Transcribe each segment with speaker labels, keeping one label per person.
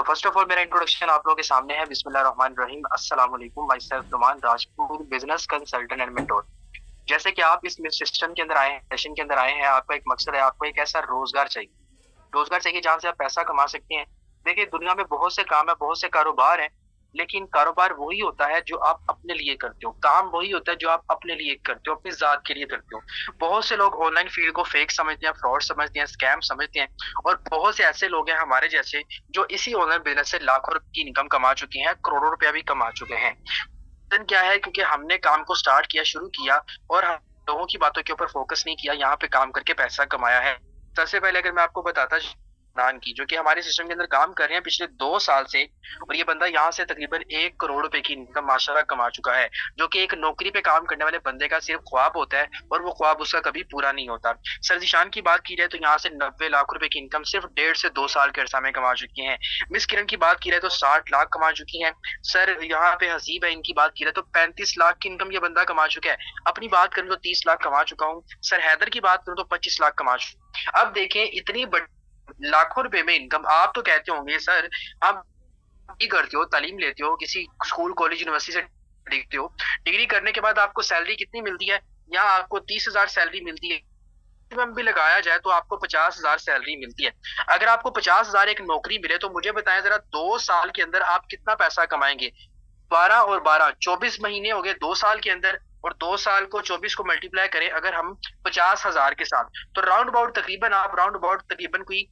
Speaker 1: So first of all मेरा introduction आप लोगों के सामने है। बिस्मिल्लाहिर्रहमानिर्रहीम। अस्सलाम वालेकुम। Myself Numan Rajput, business consultant and mentor. जैसे कि आप इस सिस्टम के अंदर आए हैं, सेशन के अंदर आए हैं, आपका एक मकसद है, आपको एक ऐसा रोजगार चाहिए। रोजगार चाहिए जहाँ से आप पैसा कमा सकते हैं। देखिए, दुनिया में बहुत से काम है, बहुत से कारोबार हैं, लेकिन कारोबार वही होता है जो आप अपने लिए करते हो। काम वही होता है जो आप अपने लिए करते हो, अपनी जात के लिए करते हो। बहुत से लोग ऑनलाइन फील्ड को फेक समझते हैं, फ्रॉड समझते हैं, स्कैम समझते हैं, और बहुत से ऐसे लोग हैं हमारे जैसे जो इसी ऑनलाइन बिजनेस से लाखों रुपए की इनकम कमा चुके हैं, करोड़ों रुपया भी कमा चुके हैं। रीजन क्या है? क्योंकि हमने काम को स्टार्ट किया, शुरू किया, और हम लोगों की बातों के ऊपर फोकस नहीं किया, यहाँ पे काम करके पैसा कमाया है। सबसे पहले अगर मैं आपको बताता नान की, जो कि हमारे सिस्टम के अंदर काम कर रहे हैं पिछले 2 साल से, और ये बंदा यहाँ से तकरीबन 1 करोड़ रुपए की इनकम माशाल्लाह कमा चुका है, जो कि एक नौकरी पे काम करने वाले बंदे का सिर्फ ख्वाब होता है, और वो ख्वाब उसका कभी पूरा नहीं होता। सर जीशान की बात की जाए तो यहाँ से 90 लाख रुपए की इनकम सिर्फ 1.5 से 2 साल के अरसा में कमा चुकी हैं। मिस किरण की बात की जाए तो 60 लाख कमा चुकी हैं। सर यहाँ पे हसीब है, इनकी बात की जाए तो 35 लाख की इनकम ये बंदा कमा चुका है। अपनी बात करूँ तो 30 लाख कमा चुका हूँ। सर हैदर की बात करूँ तो 25 लाख कमा चुका। अब देखें, इतनी लाखों रुपए में इनकम। आप तो कहते होंगे सर, आप ही करते हो, तालीम लेते हो, किसी स्कूल कॉलेज यूनिवर्सिटी से देखते हो, डिग्री करने के बाद आपको सैलरी कितनी मिलती है? यहाँ आपको 30,000 सैलरी मिलती है। मैक्सिमम भी लगाया जाए तो आपको 50,000 सैलरी मिलती है। अगर आपको 50,000 एक नौकरी मिले तो मुझे बताएं जरा, 2 साल के अंदर आप कितना पैसा कमाएंगे? 12 और 12 24 महीने हो गए 2 साल के अंदर, और 2 साल को 24 को मल्टीप्लाई करें अगर हम 50,000 के साथ, तो राउंड अबाउट तकरीबन कोई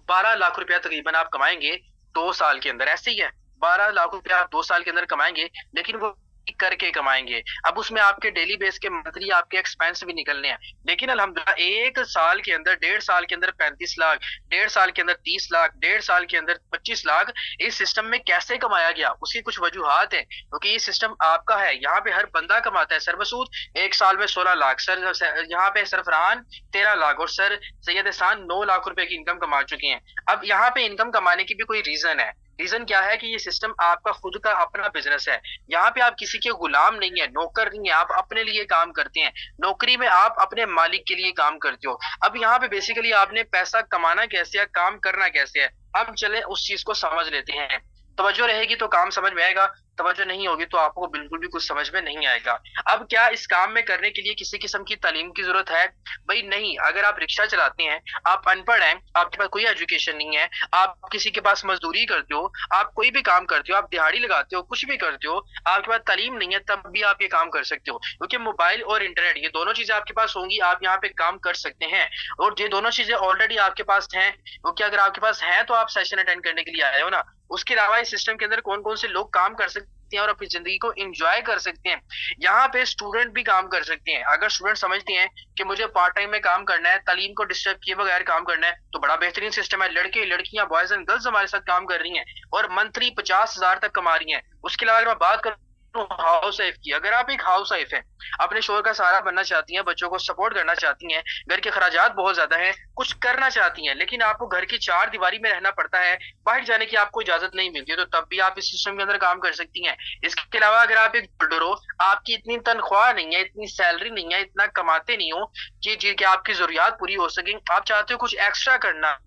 Speaker 1: 12 लाख रुपया तकरीबन आप कमाएंगे 2 साल के अंदर। ऐसे ही है, 12 लाख रुपया आप 2 साल के अंदर कमाएंगे, लेकिन वो करके कमाएंगे। अब उसमें आपके डेली बेस के मंथली आपके एक्सपेंस भी निकलने हैं। लेकिन अल्हम्दुलिल्लाह 1 साल के अंदर, 1.5 साल के अंदर 35 लाख, 1.5 साल के अंदर 30 लाख, 1.5 साल के अंदर 25 लाख इस सिस्टम में कैसे कमाया गया? उसकी कुछ वजूहात है, क्योंकि ये सिस्टम आपका है। यहाँ पे हर बंदा कमाता है। सर मसूद 1 साल में 16 लाख, सर यहाँ पे सरफरान 13 लाख, और सर सैयद एहसान 9 लाख रुपए की इनकम कमा चुके हैं। अब यहाँ पे इनकम कमाने की भी कोई रीजन है। रीजन क्या है कि ये सिस्टम आपका खुद का अपना बिजनेस है। यहाँ पे आप किसी के गुलाम नहीं है, नौकर नहीं है, आप अपने लिए काम करते हैं। नौकरी में आप अपने मालिक के लिए काम करते हो। अब यहाँ पे बेसिकली आपने पैसा कमाना कैसे है, काम करना कैसे है, हम चले उस चीज को समझ लेते हैं। तवज्जो रहेगी तो काम समझ में आएगा, तवज्जो नहीं होगी तो आपको बिल्कुल भी कुछ समझ में नहीं आएगा। अब क्या इस काम में करने के लिए किसी किस्म की तालीम की जरूरत है? भाई नहीं। अगर आप रिक्शा चलाते हैं, आप अनपढ़ हैं, आपके पास कोई एजुकेशन नहीं है, आप किसी के पास मजदूरी करते हो, आप कोई भी काम करते हो, आप दिहाड़ी लगाते हो, कुछ भी करते हो, आपके पास तालीम नहीं है, तब भी आप ये काम कर सकते हो, क्योंकि मोबाइल और इंटरनेट ये दोनों चीजें आपके पास होंगी, आप यहाँ पे काम कर सकते हैं। और ये दोनों चीजें ऑलरेडी आपके पास हैं, क्योंकि अगर आपके पास है तो आप सेशन अटेंड करने के लिए आए हो ना। उसके अलावा इस सिस्टम के अंदर कौन कौन से लोग काम कर सकते हैं और अपनी जिंदगी को एंजॉय कर सकते हैं? यहाँ पे स्टूडेंट भी काम कर सकते हैं। अगर स्टूडेंट समझते हैं कि मुझे पार्ट टाइम में काम करना है, तालीम को डिस्टर्ब किए बगैर काम करना है, तो बड़ा बेहतरीन सिस्टम है। लड़के लड़कियां, बॉयज एंड गर्ल्स हमारे साथ काम कर रही हैं, और मंथली 50,000 तक कमा रही हैं। उसके अलावा अगर मैं बात करूं हाउस वाइफ की, अगर आप एक हाउस वाइफ हैं, अपने शोहर का सहारा बनना चाहती हैं, बच्चों को सपोर्ट करना चाहती हैं, घर के खर्चात बहुत ज्यादा हैं, कुछ करना चाहती हैं, लेकिन आपको घर की 4 दीवारी में रहना पड़ता है, बाहर जाने की आपको इजाजत नहीं मिलती है, तो तब भी आप इस सिस्टम के अंदर काम कर सकती हैं। इसके अलावा अगर आप एक बिल्डर हो, आपकी इतनी तनख्वाह नहीं है, इतनी सैलरी नहीं है, इतना कमाते नहीं हो कि आपकी जरूरियात पूरी हो सके, आप चाहते हो कुछ एक्स्ट्रा करना,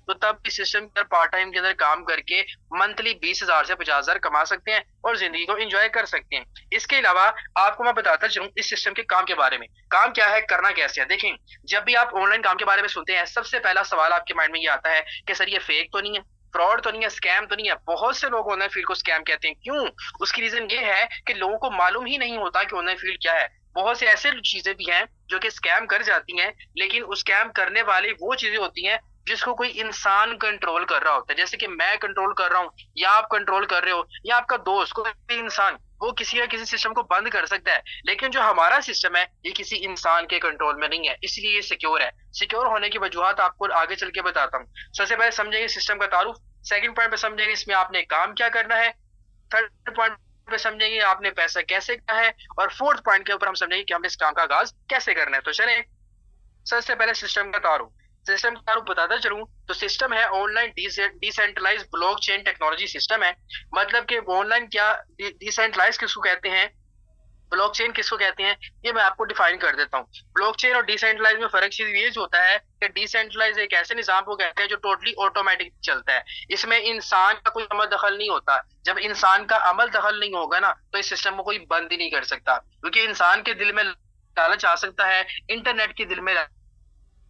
Speaker 1: तो तब इस सिस्टम के पार्ट टाइम के अंदर काम करके मंथली 20,000 से 50,000 कमा सकते हैं और जिंदगी को एंजॉय कर सकते हैं। इसके अलावा आपको मैं बताता चलूं इस सिस्टम के काम के बारे में। काम क्या है, करना कैसे है? देखें, जब भी आप ऑनलाइन काम के बारे में सुनते हैं, सबसे पहला सवाल आपके माइंड में ये आता है कि सर ये फेक तो नहीं है, फ्रॉड तो नहीं है, स्कैम तो नहीं है? बहुत से लोग ऑनलाइन फील्ड को स्कैम कहते हैं। क्यों? उसकी रीजन ये है कि लोगों को मालूम ही नहीं होता कि ऑनलाइन फील्ड क्या है। बहुत से ऐसे चीजें भी हैं जो कि स्कैम कर जाती हैं, लेकिन उस स्कैम करने वाली वो चीजें होती हैं जिसको कोई इंसान कंट्रोल कर रहा होता है। जैसे कि मैं कंट्रोल कर रहा हूँ, या आप कंट्रोल कर रहे हो, या आपका दोस्त, कोई इंसान, वो किसी या किसी सिस्टम को बंद कर सकता है। लेकिन जो हमारा सिस्टम है ये किसी इंसान के कंट्रोल में नहीं है, इसलिए ये सिक्योर है। सिक्योर होने की वजूहत आपको आगे चल के बताता हूँ। सबसे पहले समझेंगे सिस्टम का तारुफ, सेकंड पॉइंट पे समझेंगे इसमें आपने काम क्या करना है, थर्ड पॉइंट पे समझेंगे आपने पैसा कैसे करना है, और फोर्थ पॉइंट के ऊपर हम समझेंगे कि हमने इस काम का आगाज कैसे करना है। तो चले सबसे पहले सिस्टम का तारुफ। सिस्टम का तारुफ बताता चलूं तो सिस्टम है online decentralise blockchain technology system है। मतलब कि ऑनलाइन क्या डिसेंट्रलाइज किसको कहते हैं? ब्लॉकचेन किसको कहते हैं, ये मैं आपको डिफाइन कर देता हूँ। ब्लॉकचेन और डिसेंट्रलाइज में फर्क सिर्फ ये जो होता है कि डिसेंट्रलाइज एक ऐसे निजाम को कहते हैं जो टोटली ऑटोमेटिक चलता है, इसमें इंसान का कोई अमल दखल नहीं होता। जब इंसान का अमल दखल नहीं होगा ना, तो इस सिस्टम को कोई बंद ही नहीं कर सकता, क्योंकि इंसान के दिल में लालच आ सकता है, इंटरनेट के दिल में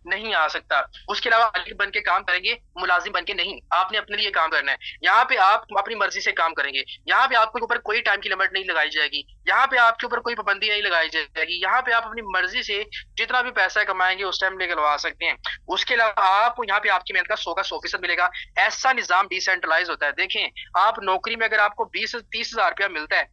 Speaker 1: नहीं आ सकता। उसके अलावा मालिक बन के काम करेंगे, मुलाजिम बन के नहीं। आपने अपने लिए काम करना है, यहाँ पे आप अपनी मर्जी से काम करेंगे, यहाँ पे आपके ऊपर कोई टाइम की लिमिट नहीं लगाई जाएगी, यहाँ पे आपके ऊपर कोई पाबंदी नहीं लगाई जाएगी, यहाँ पे आप अपनी मर्जी से जितना भी पैसा कमाएंगे उस टाइम निकलवा सकते हैं। उसके अलावा आप यहाँ पे आपकी मेहनत का 100% मिलेगा। ऐसा निजाम डिसेंट्रलाइज होता है। देखें, आप नौकरी में अगर आपको 20-30 हजार रुपया मिलता है,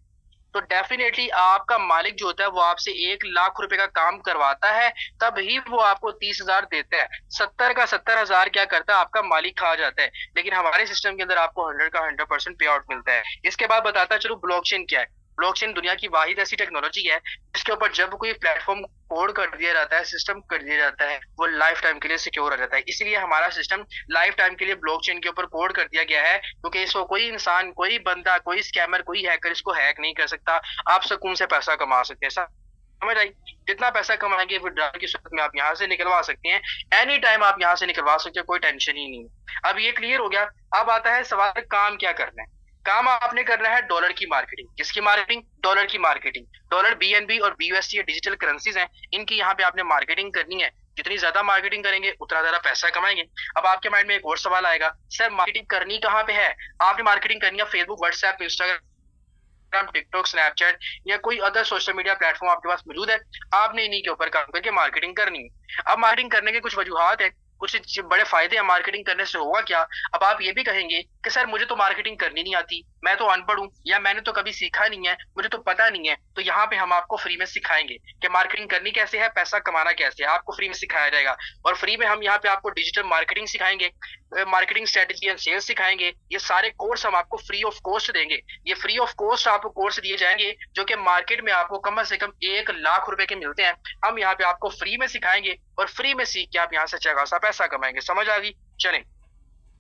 Speaker 1: तो डेफिनेटली आपका मालिक जो होता है वो आपसे 1 लाख रुपए का काम करवाता है, तब ही वो आपको 30 हजार देता है। 70 का 70 हजार क्या करता है, आपका मालिक खा जाता है। लेकिन हमारे सिस्टम के अंदर आपको 100 का 100% पे आउट मिलता है। इसके बाद बताता चलो ब्लॉकचेन क्या है। ब्लॉकचेन दुनिया की वाहिद ऐसी टेक्नोलॉजी है जिसके ऊपर जब कोई प्लेटफॉर्म कोड कर दिया जाता है, सिस्टम कर दिया जाता है, वो लाइफ टाइम के लिए सिक्योर हो जाता है। इसलिए हमारा सिस्टम लाइफ टाइम के लिए ब्लॉकचेन के ऊपर कोड कर दिया गया है, क्योंकि इसको कोई इंसान, कोई बंदा, कोई स्कैमर, कोई हैकर इसको हैक नहीं कर सकता। आप सुकून से पैसा कमा सकते हैं, समझ आई। जितना पैसा कमाएंगे विड्रॉल की सूरत में आप यहाँ से निकलवा सकते हैं, एनी टाइम आप यहाँ से निकलवा सकते हैं, कोई टेंशन ही नहीं। अब ये क्लियर हो गया। अब आता है सवाल, काम क्या करना है। काम आपने करना है डॉलर की मार्केटिंग। किसकी मार्केटिंग? डॉलर की मार्केटिंग। डॉलर बीएनबी और बीयूएसडी डिजिटल करेंसीज हैं, इनकी यहाँ पे आपने मार्केटिंग करनी है। जितनी ज्यादा मार्केटिंग करेंगे उतना ज्यादा पैसा कमाएंगे। अब आपके माइंड में एक और सवाल आएगा, सर मार्केटिंग करनी कहाँ पे है? आपने मार्केटिंग करनी है Facebook, WhatsApp, Instagram, TikTok, Snapchat या कोई अदर सोशल मीडिया प्लेटफॉर्म आपके पास मौजूद है। आपने इन्हीं के ऊपर काम करके मार्केटिंग करनी है। अब मार्केटिंग करने के कुछ वजूहात है, कुछ बड़े फायदे हैं। मार्केटिंग करने से होगा क्या? अब आप ये भी कहेंगे कि सर मुझे तो मार्केटिंग करनी नहीं आती, मैं तो अनपढ़ हूँ, या मैंने तो कभी सीखा नहीं है, मुझे तो पता नहीं है। तो यहाँ पे हम आपको फ्री में सिखाएंगे कि मार्केटिंग करनी कैसे है, पैसा कमाना कैसे है, आपको फ्री में सिखाया जाएगा। और फ्री में हम यहाँ पे आपको डिजिटल मार्केटिंग सिखाएंगे, मार्केटिंग स्ट्रेटेजी एंड सेल्स सिखाएंगे। ये सारे कोर्स हम आपको फ्री ऑफ कॉस्ट देंगे। ये फ्री ऑफ कॉस्ट आपको कोर्स दिए जाएंगे जो कि मार्केट में आपको कम से कम 1 लाख रुपए के मिलते हैं। हम यहाँ पे आपको फ्री में सिखाएंगे और फ्री में सीख के आप यहाँ से अच्छा खासा पैसा कमाएंगे। समझ आ गई? चलें,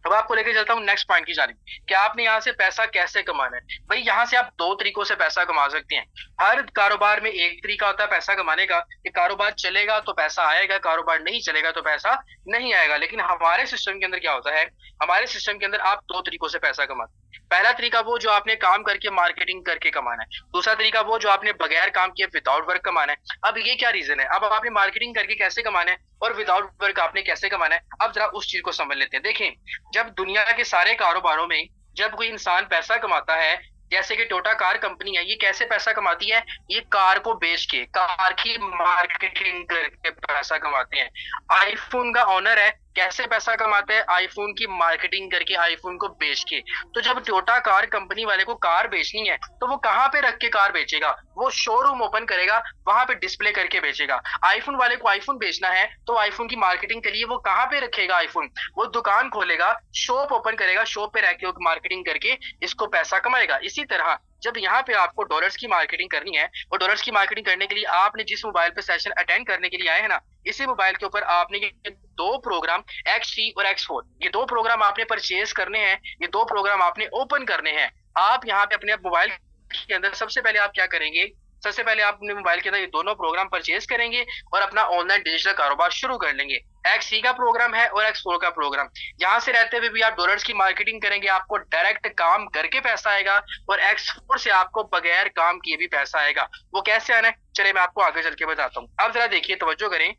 Speaker 1: अब आपको लेके चलता हूँ नेक्स्ट पॉइंट की जानिब कि आपने यहाँ से पैसा कैसे कमाना है। भाई यहाँ से आप 2 तरीकों से पैसा कमा सकते हैं। हर कारोबार में एक तरीका होता है पैसा कमाने का, कि कारोबार चलेगा तो पैसा आएगा, कारोबार नहीं चलेगा तो पैसा नहीं आएगा। लेकिन हमारे सिस्टम के अंदर क्या होता है, हमारे सिस्टम के अंदर आप 2 तरीकों से पैसा कमाते हैं। पहला तरीका वो जो आपने काम करके मार्केटिंग करके कमाना है। दूसरा तरीका वो जो आपने बगैर काम किए विदाउट वर्क कमाना है। अब ये क्या रीजन है, अब आपने मार्केटिंग करके कैसे कमाना है और विदाउट वर्क आपने कैसे कमाना है, अब जरा उस चीज को समझ लेते हैं। देखें, जब दुनिया के सारे कारोबारों में जब कोई इंसान पैसा कमाता है, जैसे कि टोटा कार कंपनी है, ये कैसे पैसा कमाती है? ये कार को बेच के, कार की मार्केटिंग करके पैसा कमाते हैं। आईफोन का ओनर है, कैसे पैसा कमाते हैं? आईफोन की मार्केटिंग करके, आईफोन को बेच के। तो जब टोयोटा कार कंपनी वाले को कार बेचनी है तो वो कहाँ पे रख के कार बेचेगा? वो शोरूम ओपन करेगा, वहां पे डिस्प्ले करके बेचेगा। आईफोन वाले को आईफोन बेचना है तो आईफोन की मार्केटिंग के लिए वो कहाँ पे रखेगा आईफोन? वो दुकान खोलेगा, शॉप ओपन करेगा, शॉप पे रह के मार्केटिंग करके इसको पैसा कमाएगा। इसी तरह जब यहाँ पे आपको डॉलर्स की मार्केटिंग करनी है, और डॉलर्स की मार्केटिंग करने के लिए आपने जिस मोबाइल पे सेशन अटेंड करने के लिए आए हैं ना, इसी मोबाइल के ऊपर आपने ये 2 प्रोग्राम X3 और X4, ये 2 प्रोग्राम आपने परचेज करने हैं, ये 2 प्रोग्राम आपने ओपन करने हैं। आप यहाँ पे अपने मोबाइल के अंदर सबसे पहले आप क्या करेंगे, सबसे पहले आप अपने मोबाइल के अंदर ये दोनों प्रोग्राम परचेज करेंगे और अपना ऑनलाइन डिजिटल कारोबार शुरू कर लेंगे। X3 का प्रोग्राम है और X4 का प्रोग्राम। यहाँ से रहते हुए भी आप डॉलर्स की मार्केटिंग करेंगे, आपको डायरेक्ट काम करके पैसा आएगा, और X4 से आपको बगैर काम किए भी पैसा आएगा। वो कैसे आना है, चलिए मैं आपको आगे चल के बताता हूँ। अब जरा देखिए, तवज्जो करें।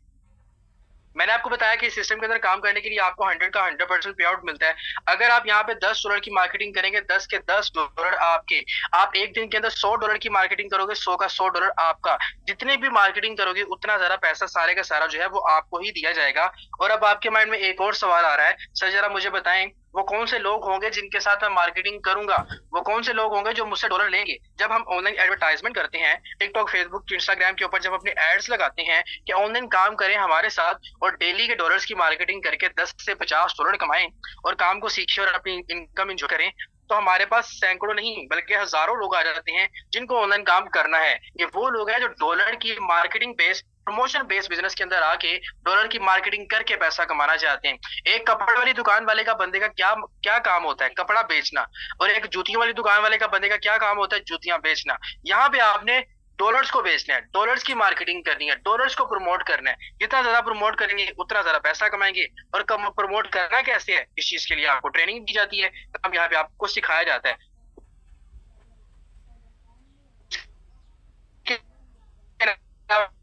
Speaker 1: मैंने आपको बताया कि सिस्टम के अंदर काम करने के लिए आपको 100 का 100% पे आउट मिलता है। अगर आप यहाँ पे $10 की मार्केटिंग करेंगे, 10 के $10 आपके, आप एक दिन के अंदर $100 की मार्केटिंग करोगे, 100 का $100 आपका। जितने भी मार्केटिंग करोगे उतना ज्यादा पैसा सारे का सारा जो है वो आपको ही दिया जाएगा। और अब आपके माइंड में एक और सवाल आ रहा है, सर जरा मुझे बताएं वो कौन से लोग होंगे जिनके साथ मैं मार्केटिंग करूंगा, वो कौन से लोग होंगे जो मुझसे डॉलर लेंगे? जब हम ऑनलाइन एडवर्टाइजमेंट करते हैं टिकटॉक, फेसबुक, इंस्टाग्राम के ऊपर, जब अपने एड्स लगाते हैं कि ऑनलाइन काम करें हमारे साथ और डेली के डॉलर्स की मार्केटिंग करके 10 से $50 कमाएं और काम को सीखें और अपनी इनकम एंजॉय करें, तो हमारे पास सैकड़ों नहीं बल्कि हजारों लोग आ जाते हैं जिनको ऑनलाइन काम करना है। ये वो लोग हैं जो डॉलर की marketing base, promotion based business के अंदर आके डॉलर की मार्केटिंग करके पैसा कमाना चाहते हैं। एक कपड़े वाली दुकान वाले का बंदे का क्या क्या काम होता है? कपड़ा बेचना। और एक जूतियों वाली दुकान वाले का बंदे का क्या काम होता है? जूतियां बेचना। यहाँ पे आपने डॉलर्स को बेचना है, डॉलर्स की मार्केटिंग करनी है, डॉलर्स को प्रमोट करना है। जितना ज्यादा प्रमोट करेंगे उतना ज्यादा पैसा कमाएंगे। और कम प्रमोट करना कैसे है, इस चीज के लिए आपको ट्रेनिंग दी जाती है, अब यहाँ पे आपको सिखाया जाता है कि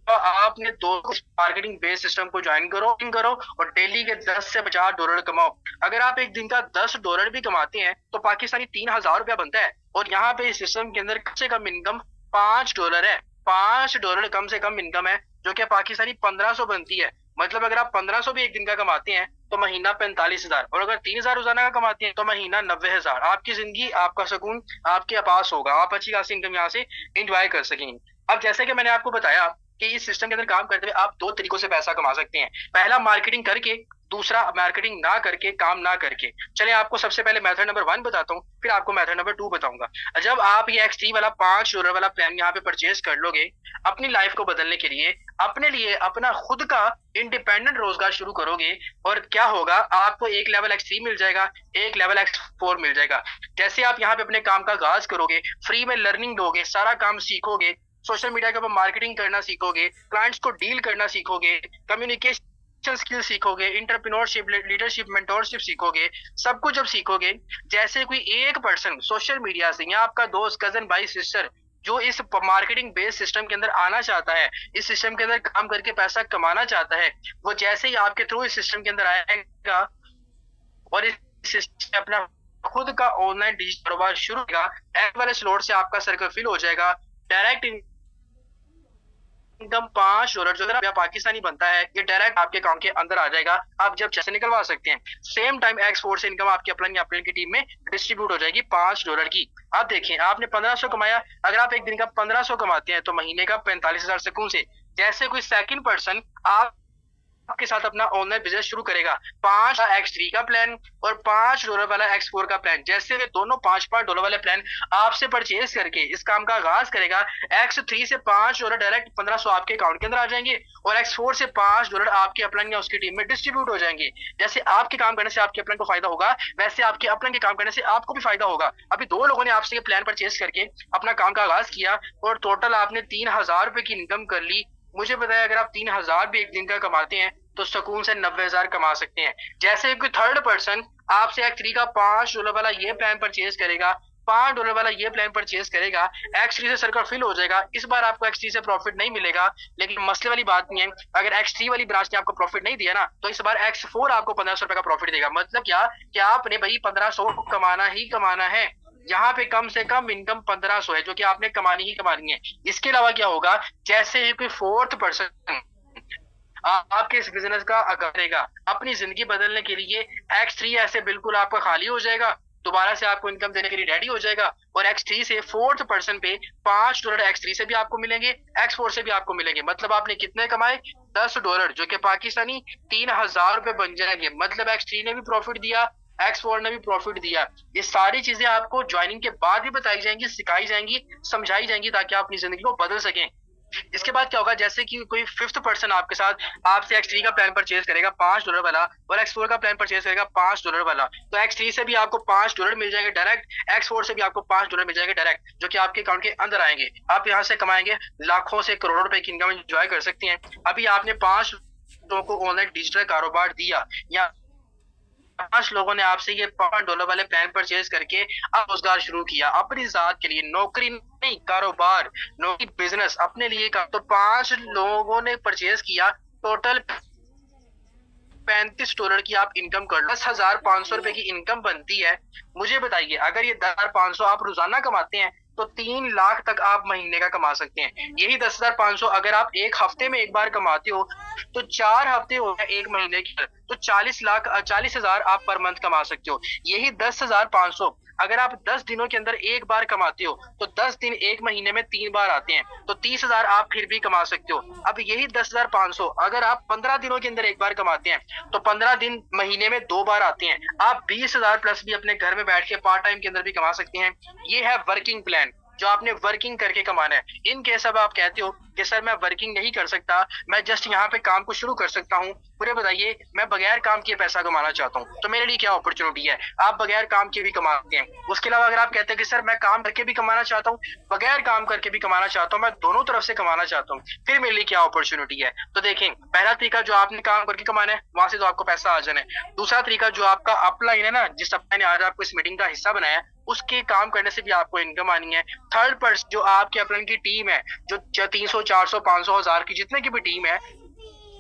Speaker 1: आपने दो मार्केटिंग बेस्ड सिस्टम को ज्वाइन करो और डेली के 10 से 50 डॉलर कमाओ। अगर आप एक दिन का 10 डॉलर भी कमाते हैं तो पाकिस्तानी 3,000 रुपया बनता है। और यहाँ पे इस सिस्टम के अंदर कम से कम इनकम 5 डॉलर है। 5 डॉलर कम से कम इनकम है, जो कि पाकिस्तानी 1500 बनती है। मतलब अगर आप 1500 भी एक दिन का कमाते हैं तो महीना 45,000, और अगर 3,000 रोजाना का कमाते हैं तो महीना 90,000। आपकी जिंदगी, आपका सुकून आपके पास होगा, आप अच्छी खासी इनकम यहाँ से इंजॉय कर सकेंगे। अब जैसे कि मैंने आपको बताया कि इस सिस्टम के अंदर काम करते हुए आप दो तरीकों से पैसा कमा सकते हैं। पहला मार्केटिंग करके, दूसरा मार्केटिंग ना करके, काम ना करके। चले आपको सबसे पहले मेथड नंबर 1 बताता हूँ, फिर आपको मेथड नंबर 2 बताऊंगा। जब आप ये X3 वाला 5 डॉलर वाला प्लान यहाँ पे परचेज कर लोगे अपनी लाइफ को बदलने के लिए, अपने लिए अपना खुद का इंडिपेंडेंट रोजगार शुरू करोगे, और क्या होगा, आपको एक लेवल X3 मिल जाएगा, एक लेवल X4 मिल जाएगा। जैसे आप यहाँ पे अपने काम का आगाज करोगे, फ्री में लर्निंग दोगे, सारा काम सीखोगे, सोशल मीडिया के ऊपर मार्केटिंग करना सीखोगे, क्लाइंट्स को डील करना सीखोगे, कम्युनिकेशन स्किल सीखोगे, इंटरप्रेन्योरशिप, लीडरशिप, मेंटोरशिप सीखोगे। सब कुछ जब सीखोगे, जैसे कोई एक पर्सन सोशल मीडिया से या आपका दोस्त, कजन, भाई, सिस्टर जो इस मार्केटिंग बेस्ड सिस्टम के अंदर आना चाहता है, इस सिस्टम के अंदर काम करके पैसा कमाना चाहता है, वो जैसे ही आपके थ्रू इस सिस्टम के अंदर आएगा और इस सिस्टम अपना खुद का ऑनलाइन डिजिटल कारोबार शुरू करेगा, ऐप वाले स्लॉट से आपका सर्कल फिल हो जाएगा। डायरेक्ट इनकम 5 डॉलर जो अगर पाकिस्तानी बनता है, ये डायरेक्ट आपके अकाउंट के अंदर आ जाएगा। आप जब जैसे निकलवा सकते हैं। सेम टाइम एक्सपोर्ट से इनकम आपके अपने की टीम में डिस्ट्रीब्यूट हो जाएगी 5 डॉलर की। आप देखें, आपने 1500 कमाया, अगर आप एक दिन का 1500 कमाते हैं तो महीने का 45,000 सुकून से। जैसे कोई सेकंड पर्सन आपके साथ अपना ऑनलाइन बिजनेस शुरू करेगा, 5 X3 का प्लान और 5 डॉलर वाला X4 का प्लान, जैसे वे दोनों 5-5 डॉलर वाले प्लान आपसे परचेज करके इस काम का आगाज करेगा, X3 से 5 डॉलर डायरेक्ट 1500 आपके अकाउंट के अंदर आ जाएंगे, और X4 से 5 डॉलर आपके अपलाइन या उसकी टीम में डिस्ट्रीब्यूट हो जाएंगे। जैसे आपके काम करने से आपके अपलाइन को फायदा होगा, वैसे आपके अपलाइन के काम करने से आपको भी फायदा होगा। अभी दो लोगों ने आपसे ये प्लान परचेज करके अपना काम का आगाज किया और टोटल आपने 3,000 रुपए की इनकम कर ली। मुझे बताया, अगर आप 3,000 भी एक दिन का कमाते हैं तो सुकून से 90,000 कमा सकते हैं। जैसे कोई थर्ड पर्सन आपसे X3 का 5 डॉलर वाला ये प्लान परचेज करेगा, 5 डॉलर वाला ये प्लान परचेज करेगा, X3 से सर्कल फिल हो जाएगा। इस बार आपको X3 से प्रॉफिट नहीं मिलेगा, लेकिन मसले वाली बात नहीं है, अगर X3 वाली ब्रांच ने आपको प्रॉफिट नहीं दिया ना, तो इस बार X4 आपको 1500 रुपए का प्रॉफिट देगा। मतलब क्या कि आपने भाई 1500 कमाना ही कमाना है। यहाँ पे कम से कम इनकम 1500 है, जो कि आपने कमानी ही कमानी है। इसके अलावा क्या होगा, जैसे कोई फोर्थ पर्सन आपके इस बिजनेस का करेगा, अपनी जिंदगी बदलने के लिए X3 ऐसे बिल्कुल आपका खाली हो जाएगा, दोबारा से आपको इनकम देने के लिए रेडी हो जाएगा। और X3 से फोर्थ पर्सन पे 5 डॉलर X3 से भी आपको मिलेंगे, X4 से भी आपको मिलेंगे। मतलब आपने कितने कमाए, 10 डॉलर, जो कि पाकिस्तानी 3,000 रुपए बन जाएंगे। मतलब X3 ने भी प्रॉफिट दिया, X4 ने भी प्रॉफिट दिया। ये सारी चीजें आपको ज्वाइनिंग के बाद भी बताई जाएंगी, सिखाई जाएंगी, समझाई जाएंगी, ताकि आप अपनी जिंदगी को बदल सकें। इसके बाद क्या होगा, जैसे कि कोई फिफ्थ पर्सन आपके साथ आपसे X3 का प्लान परचेज करेगा 5 डॉलर वाला, और X4 का प्लान परचेज करेगा 5 डॉलर वाला, तो X3 से भी आपको 5 डॉलर मिल जाएंगे डायरेक्ट, X4 से भी आपको 5 डॉलर मिल जाएंगे डायरेक्ट, जो कि आपके अकाउंट के अंदर आएंगे। आप यहाँ से कमाएंगे लाखों से करोड़ों रुपए की इनकम एंजॉय कर सकते हैं। अभी आपने 5 लोगों को ऑनलाइन डिजिटल कारोबार दिया, या 5 लोगों ने आपसे ये 5 डॉलर वाले प्लान परचेज करके आप रोजगार शुरू किया अपनी जात के लिए, नौकरी नहीं, कारोबार, नौकरी, बिजनेस अपने लिए का। तो 5 लोगों ने परचेज किया, टोटल 35 डॉलर की आप इनकम कर लो, 10,500 रुपए की इनकम बनती है। मुझे बताइए, अगर ये 10,500 आप रोजाना कमाते हैं तो 3 लाख तक आप महीने का कमा सकते हैं। यही 10,500 अगर आप एक हफ्ते में एक बार कमाते हो तो 4 हफ्ते हो गए एक महीने के, तो 40,000 आप पर मंथ कमा सकते हो। यही 10,500 अगर आप 10 दिनों के अंदर एक बार कमाते हो तो 10 दिन एक महीने में 3 बार आते हैं, तो 30,000 आप फिर भी कमा सकते हो। अब यही 10,500 अगर आप 15 दिनों के अंदर एक बार कमाते हैं तो 15 दिन महीने में 2 बार आते हैं, आप 20,000 प्लस भी अपने घर में बैठ के पार्ट टाइम के अंदर भी कमा सकते हैं। ये है वर्किंग प्लान, जो आपने वर्किंग करके कमाना है। इन केस अब आप कहते हो कि सर मैं वर्किंग नहीं कर सकता, मैं जस्ट यहाँ पे काम को शुरू कर सकता हूँ, पूरे बताइए मैं बगैर काम किए पैसा कमाना चाहता हूँ, तो मेरे लिए क्या अपॉर्चुनिटी है? आप बगैर काम के भी कमाते हैं। उसके अलावा अगर आप कहते हैं कि सर मैं काम करके भी कमाना चाहता हूँ, बगैर काम करके भी कमाना चाहता हूँ, मैं दोनों तरफ से कमाना चाहता हूँ, फिर मेरे लिए क्या अपॉर्चुनिटी है? तो देखें, पहला तरीका जो आपने काम करके कमाना है, वहां से तो आपको पैसा आ जाना है। दूसरा तरीका जो आपका अपलाइन है ना, जिस अपलाइन ने आज आपको इस मीटिंग का हिस्सा बनाया है, उसके काम करने से भी आपको इनकम आनी है। थर्ड पर्सन जो आपके अपलाइन की टीम है, जो 300 400 500 1000 की जितने की भी टीम है,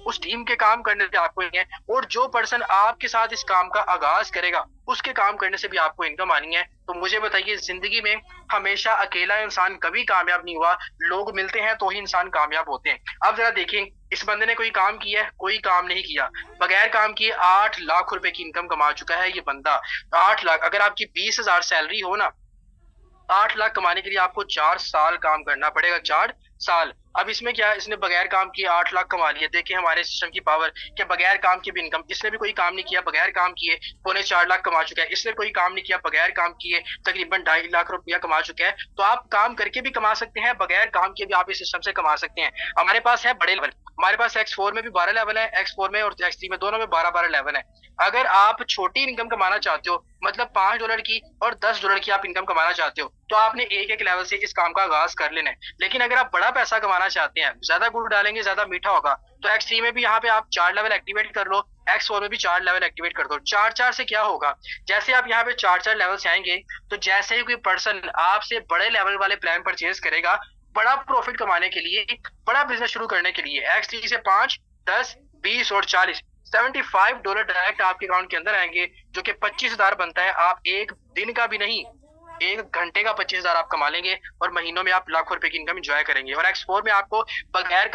Speaker 1: उस टीम के काम करने से आपको है। और जो पर्सन आपके साथ इस काम का आगाज करेगा, उसके काम करने से भी आपको इनकम आनी है। तो मुझे बताइए, जिंदगी में हमेशा अकेला इंसान कभी कामयाब नहीं हुआ, लोग मिलते हैं तो ही इंसान कामयाब होते हैं। अब जरा देखें, इस बंदे ने कोई काम किया है? कोई काम नहीं किया, बगैर काम किए 8 लाख रुपए की इनकम कमा चुका है ये बंदा। 8 लाख, अगर आपकी 20,000 सैलरी हो ना, 8 लाख कमाने के लिए आपको 4 साल काम करना पड़ेगा, 4 साल। अब इसमें क्या है, इसने बगैर काम किए 8 लाख कमा लिए। देखिए हमारे सिस्टम की पावर, कि बगैर काम की भी इनकम, इसने भी कोई काम नहीं किया, बगैर काम किए 4.25 लाख कमा चुका है। इसने कोई काम नहीं किया, बगैर काम किए तकरीबन 2.5 लाख रुपया कमा चुका है। तो आप काम करके भी कमा सकते हैं, बगैर काम के भी आप इस सिस्टम से कमा सकते हैं। हमारे पास है बड़े लेवल, हमारे पास X4 में भी 12 लेवल है, X4 में और X3 में दोनों में 12-12 लेवल है। अगर आप छोटी इनकम कमाना चाहते हो, मतलब $5 की और $10 की आप इनकम कमाना चाहते हो, तो आपने एक लेवल से इस काम का आगाज कर लेना है। लेकिन अगर आप बड़ा पैसा कमाना चाहते हैं, ज्यादा गुड़ डालेंगे ज्यादा मीठा होगा, तो X3 में भी यहाँ पे आप 4 लेवल एक्टिवेट कर लो, X4 में भी 4 लेवल एक्टिवेट कर दो। 4-4 से क्या होगा, जैसे आप यहाँ पे 4-4 लेवल से आएंगे, तो जैसे ही कोई पर्सन आपसे बड़े लेवल वाले प्लान परचेज करेगा, बड़ा प्रॉफिट कमाने के लिए, बड़ा बिजनेस शुरू करने के लिए, X3 से 5, 10, 20 और 40, $75 डायरेक्ट आपके अकाउंट के अंदर आएंगे, जो कि 25,000 बनता है। आप एक दिन का भी नहीं, एक घंटे का 25,000 आप कमा लेंगे और महीनों में आप लाखों रुपए की इनकम एंजॉय करेंगे। और X4 में आपको बगैर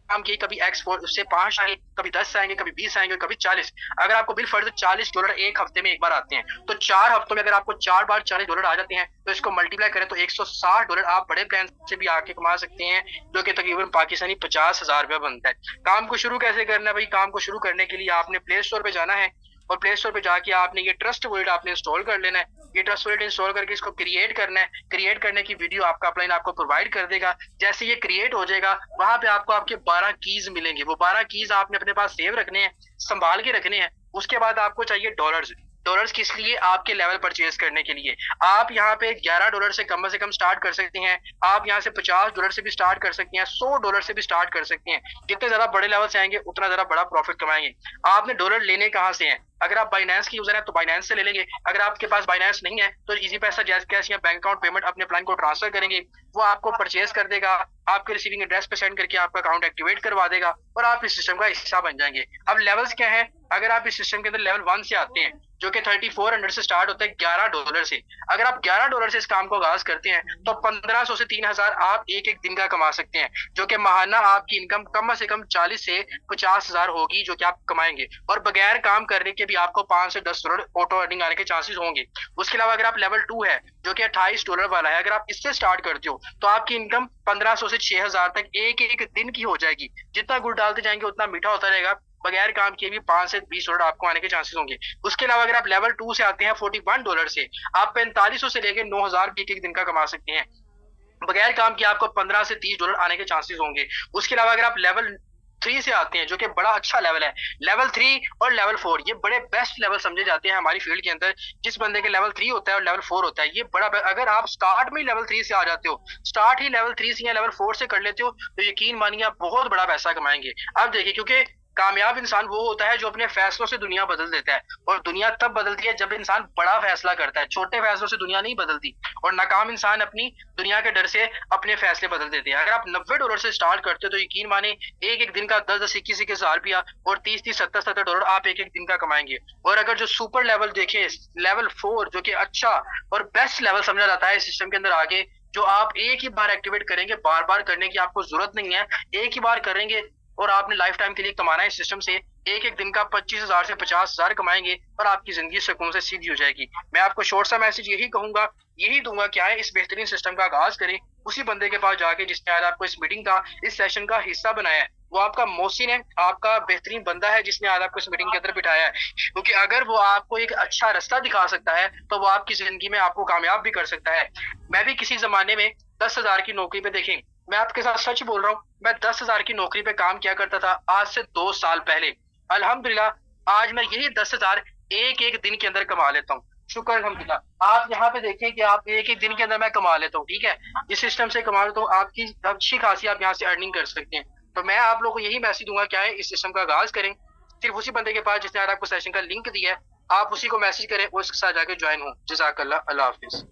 Speaker 1: काम किए कभी X4 उससे 5 आएंगे, कभी 10 आएंगे, कभी 20 आएंगे, कभी 40। अगर आपको बिल फर्ज $40 एक हफ्ते में एक बार आते हैं, तो 4 हफ्तों में अगर आपको 4 बार $40 आ जाते हैं, तो इसको मल्टीप्लाई करें तो $160 आप बड़े प्लान से भी आके कमा सकते हैं, जो कि तकरीबन पाकिस्तानी 50,000 रुपया बनता है। काम को शुरू कैसे करना है भाई? काम को शुरू करने के लिए आपने प्ले स्टोर पे जाना है, और प्ले स्टोर पे जाके आपने ये ट्रस्ट वॉलेट आपने इंस्टॉल कर लेना है। ये ट्रस्ट वॉलेट इंस्टॉल करके इसको क्रिएट करना है। क्रिएट करने की वीडियो आपका अपलाइन आपको प्रोवाइड कर देगा। जैसे ये क्रिएट हो जाएगा, वहां पे आपको आपके 12 कीज मिलेंगे। वो 12 कीज आपने अपने पास सेव रखने हैं, संभाल के रखने हैं। उसके बाद आपको चाहिए डॉलर्स। डॉलर्स किस लिए? आपके लेवल परचेज करने के लिए। आप यहाँ पे $11 से कम स्टार्ट कर सकते हैं, आप यहाँ से $50 से भी स्टार्ट कर सकते हैं, $100 से भी स्टार्ट कर सकते हैं। जितने ज्यादा बड़े लेवल से आएंगे, उतना ज्यादा बड़ा प्रॉफिट कमाएंगे। आपने डॉलर लेने कहाँ से हैं? अगर आप बाइनेंस की यूजर है तो बाइनेंस से ले लेंगे। अगर आपके पास बाइनेंस नहीं है, तो इजी पैसा, जैस कैश या बैंक अकाउंट पेमेंट अपने प्लान को ट्रांसफर करेंगे, वो आपको परचेज कर देगा, आपके रिसीविंग एड्रेस पे सेंड करके आपका अकाउंट एक्टिवेट करवा देगा, और आप इस सिस्टम का हिस्सा बन जाएंगे। अब लेवल्स क्या है? अगर आप इस सिस्टम के अंदर लेवल 1 से आते हैं, जो कि 3400 से स्टार्ट होता है, $11 से। अगर आप $11 से इस काम को आगाज करते हैं, तो 1500 से 3000 आप एक दिन का कमा सकते हैं, जो कि माहाना आपकी इनकम कम से कम 40 से 50,000 होगी, जो कि आप कमाएंगे। और बगैर काम करने के भी आपको $5 से $10 ऑटो अर्निंग आने के चांसेस होंगे। उसके अलावा अगर आप लेवल 2 है, जो कि $28 वाला है, अगर आप इससे स्टार्ट करते हो, तो आपकी इनकम 1500 से 6000 तक एक दिन की हो जाएगी। जितना गुड़ डालते जाएंगे उतना मीठा होता रहेगा। बगैर काम किए भी $5 से $20 आपको आने के चांसेस होंगे। उसके अलावा अगर आप लेवल 2 से आते हैं, $41 से, आप 4500 से लेकर 9000 भी एक दिन का कमा सकते हैं। बगैर काम किए आपको $15 से $30 आने के चांसेस होंगे। उसके अलावा अगर आप लेवल 3 से आते हैं, जो कि बड़ा अच्छा लेवल है, लेवल 3 और लेवल 4 ये बड़े बेस्ट लेवल समझे जाते हैं हमारी फील्ड के अंदर। जिस बंदे के लेवल 3 होता है और लेवल 4 होता है, ये बड़ा अगर आप स्टार्ट में ही लेवल 3 से आ जाते हो, स्टार्ट ही लेवल 3 से या लेवल 4 से कर लेते हो, तो यकीन मानिए आप बहुत बड़ा पैसा कमाएंगे। अब देखिए, क्योंकि कामयाब इंसान वो होता है जो अपने फैसलों से दुनिया बदल देता है, और दुनिया तब बदलती है जब इंसान बड़ा फैसला करता है। छोटे फैसलों से दुनिया नहीं बदलती, और नाकाम इंसान अपनी दुनिया के डर से अपने फैसले बदल देते हैं। अगर आप $90 से स्टार्ट करते हो, तो यकीन माने एक दिन का 10-10, 21-21 हजार रुपया और 30-30, 70-70 डॉलर आप एक दिन का कमाएंगे। और अगर जो सुपर लेवल देखें, लेवल 4 जो कि अच्छा और बेस्ट लेवल समझा जाता है सिस्टम के अंदर आगे, जो आप एक ही बार एक्टिवेट करेंगे, बार बार करने की आपको जरूरत नहीं है, एक ही बार करेंगे और आपने लाइफ टाइम के लिए कमाना है। इस सिस्टम से एक दिन का 25,000 से 50,000 कमाएंगे और आपकी जिंदगी सुकून से सीधी हो जाएगी। मैं आपको शॉर्ट सा मैसेज यही कहूंगा, यही दूंगा, क्या है, इस बेहतरीन सिस्टम का आगाज करें उसी बंदे के पास जाके जिसने आज आपको इस मीटिंग का, इस सेशन का हिस्सा बनाया है। वो आपका मोहसिन है, आपका बेहतरीन बंदा है जिसने आज आपको इस मीटिंग के अंदर बिठाया है। क्योंकि अगर वो आपको एक अच्छा रास्ता दिखा सकता है तो वो आपकी जिंदगी में आपको कामयाब भी कर सकता है। मैं भी किसी जमाने में 10,000 की नौकरी पे, देखें मैं आपके साथ सच बोल रहा हूँ, मैं 10,000 की नौकरी पे काम किया करता था आज से 2 साल पहले। अल्हम्दुलिल्लाह आज मैं यही 10,000 एक एक दिन के अंदर कमा लेता हूँ। शुक्र अल्हम्दुलिल्लाह। आप यहाँ पे देखें कि आप एक एक दिन के अंदर मैं कमा लेता हूँ, ठीक है। इस सिस्टम से कमा लेता हूँ, आपकी अच्छी खासी आप यहाँ से अर्निंग कर सकते हैं। तो मैं आप लोगों को यही मैसेज दूंगा, क्या है, इस सिस्टम का आगाज करें। सिर्फ उसी बंदे के पास जिसने आज आपको सेशन का लिंक दिया है, आप उसी को मैसेज करें और उसके साथ जाके ज्वाइन हो। जज़ाकल्लाह, अल्लाह हाफिज।